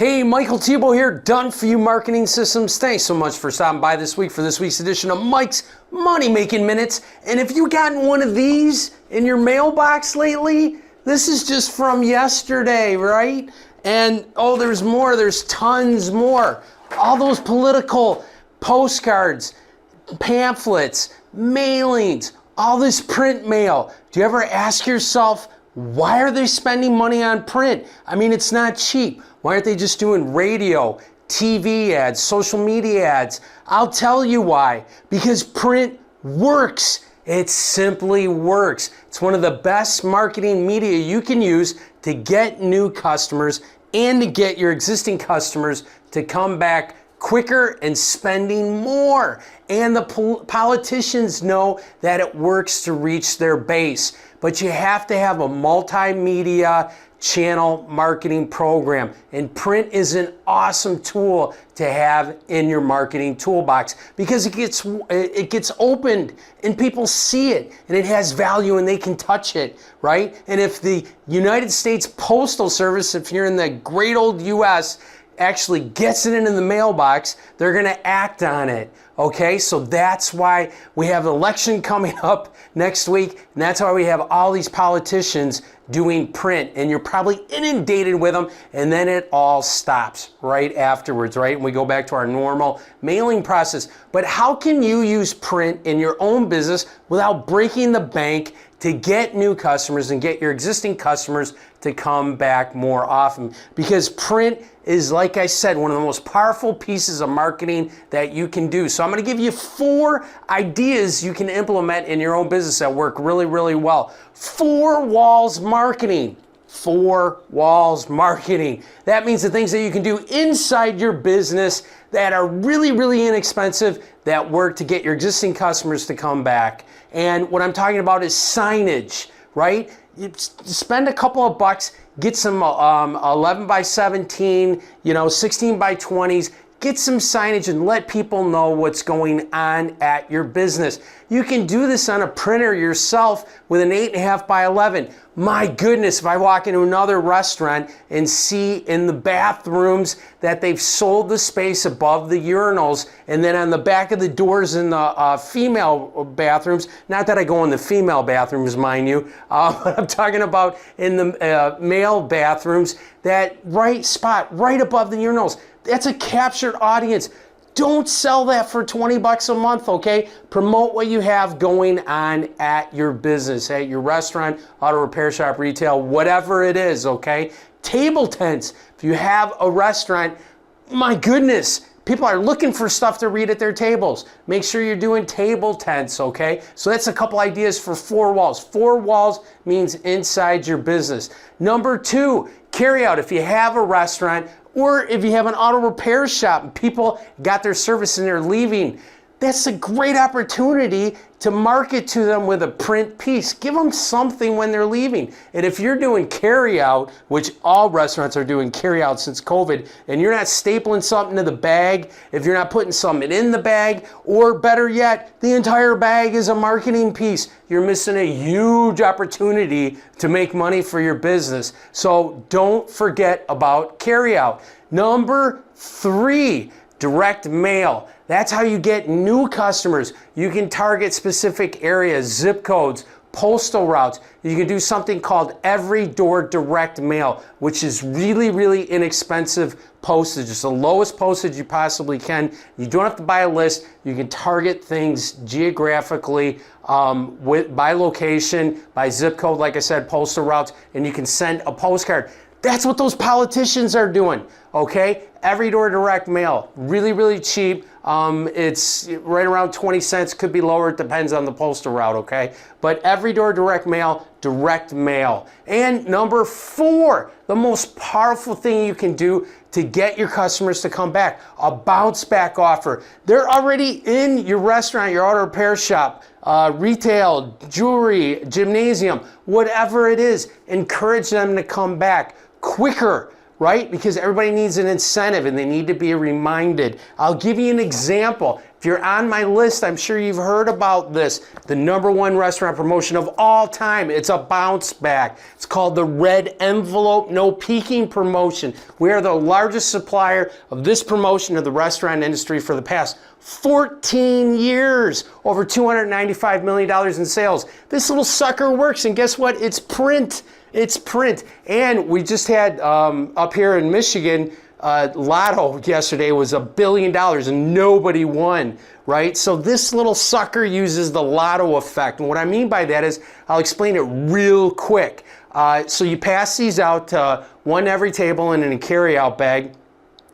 Hey, Michael Thibault here, Done For You Marketing Systems. Thanks so much for stopping by this week for this week's edition of Mike's Money Making Minutes. And if you gotten one of these in your mailbox lately, this is just from yesterday, right? And oh, there's more, there's tons more. All those political postcards, pamphlets, mailings, all this print mail. Do you ever ask yourself, why are they spending money on print? I mean, it's not cheap. Why aren't they just doing radio, TV ads, social media ads? I'll tell you why. Because print works. It simply works. It's one of the best marketing media you can use to get new customers and to get your existing customers to come back quicker and spending more. And the politicians know that it works to reach their base. But you have to have a multimedia channel marketing program. And print is an awesome tool to have in your marketing toolbox because it gets opened and people see it and it has value and they can touch it, right? And if the United States Postal Service, if you're in the great old US, actually gets it into the mailbox, they're going to act on it. Okay, so that's why we have an election coming up next week, and that's why we have all these politicians doing print, and you're probably inundated with them, and then it all stops right afterwards, right? And we go back to our normal mailing process. But how can you use print in your own business without breaking the bank to get new customers and get your existing customers to come back more often? Because print is, like I said, one of the most powerful pieces of marketing that you can do. So I'm going to give you 4 ideas you can implement in your own business that work really, really well. 4 walls marketing. 4 walls marketing. That means the things that you can do inside your business that are really, really inexpensive that work to get your existing customers to come back. And what I'm talking about is signage, right? You spend a couple of bucks, get some 11 by 17, 16 by 20s, get some signage and let people know what's going on at your business. You can do this on a printer yourself with an 8.5 by 11. My goodness, if I walk into another restaurant and see in the bathrooms that they've sold the space above the urinals, and then on the back of the doors in the female bathrooms, not that I go in the female bathrooms, mind you, but I'm talking about in the male bathrooms, that right spot, right above the urinals, that's a captured audience. Don't sell that for 20 bucks a month, okay? Promote what you have going on at your business, at your restaurant, auto repair shop, retail, whatever it is, okay? Table tents. If you have a restaurant, my goodness, people are looking for stuff to read at their tables. Make sure you're doing table tents, okay? So that's a couple ideas for 4 walls. 4 walls means inside your business. Number 2, carry out. If you have a restaurant, or if you have an auto repair shop and people got their service and they're leaving, that's a great opportunity to market to them with a print piece. Give them something when they're leaving. And if you're doing carry out, which all restaurants are doing carry out since COVID, and you're not stapling something to the bag, if you're not putting something in the bag, or better yet, the entire bag is a marketing piece, you're missing a huge opportunity to make money for your business. So don't forget about carry out. Number 3, direct mail. That's how you get new customers. You can target specific areas, zip codes, postal routes. You can do something called every door direct mail, which is really, really inexpensive postage. It's the lowest postage you possibly can. You don't have to buy a list. You can target things geographically, by location, by zip code, like I said, postal routes, and you can send a postcard. That's what those politicians are doing, okay? Every door direct mail, really, really cheap. It's right around 20 cents, could be lower, it depends on the postal route, okay? But every door direct mail, direct mail. And number 4, the most powerful thing you can do to get your customers to come back, a bounce back offer. They're already in your restaurant, your auto repair shop, retail, jewelry, gymnasium, whatever it is, encourage them to come back quicker, right? Because everybody needs an incentive and they need to be reminded. I'll give you an example. If you're on my list, I'm sure you've heard about this. The #1 restaurant promotion of all time. It's a bounce back. It's called the Red Envelope No Peeking promotion. We are the largest supplier of this promotion to the restaurant industry for the past 14 years. Over $295 million in sales. This little sucker works, and guess what? It's print. It's print. And we just had up here in Michigan, Lotto yesterday was $1 billion and nobody won, right? So this little sucker uses the Lotto effect. And what I mean by that is, I'll explain it real quick. So you pass these out to one every table and in a carry-out bag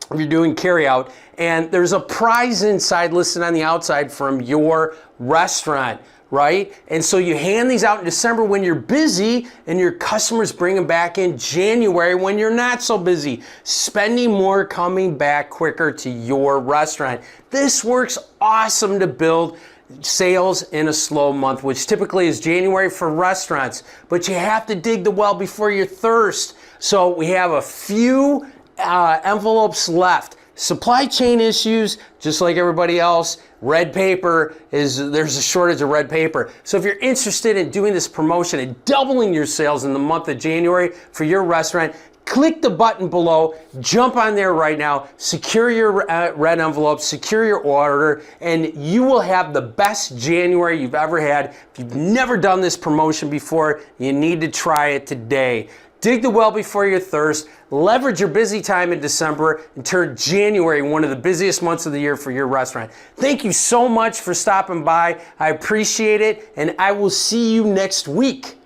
if you're doing carry-out. And there's a prize inside listed on the outside from your restaurant, right? And so you hand these out in December when you're busy, and your customers bring them back in January when you're not so busy. Spending more, coming back quicker to your restaurant. This works awesome to build sales in a slow month, which typically is January for restaurants, but you have to dig the well before you thirst. So we have a few envelopes left. Supply chain issues, just like everybody else. Red paper there's a shortage of red paper. So if you're interested in doing this promotion and doubling your sales in the month of January for your restaurant, click the button below, jump on there right now, secure your red envelope, secure your order, and you will have the best January you've ever had. If you've never done this promotion before, you need to try it today. Dig the well before you thirst, leverage your busy time in December, and turn January one of the busiest months of the year for your restaurant. Thank you so much for stopping by. I appreciate it, and I will see you next week.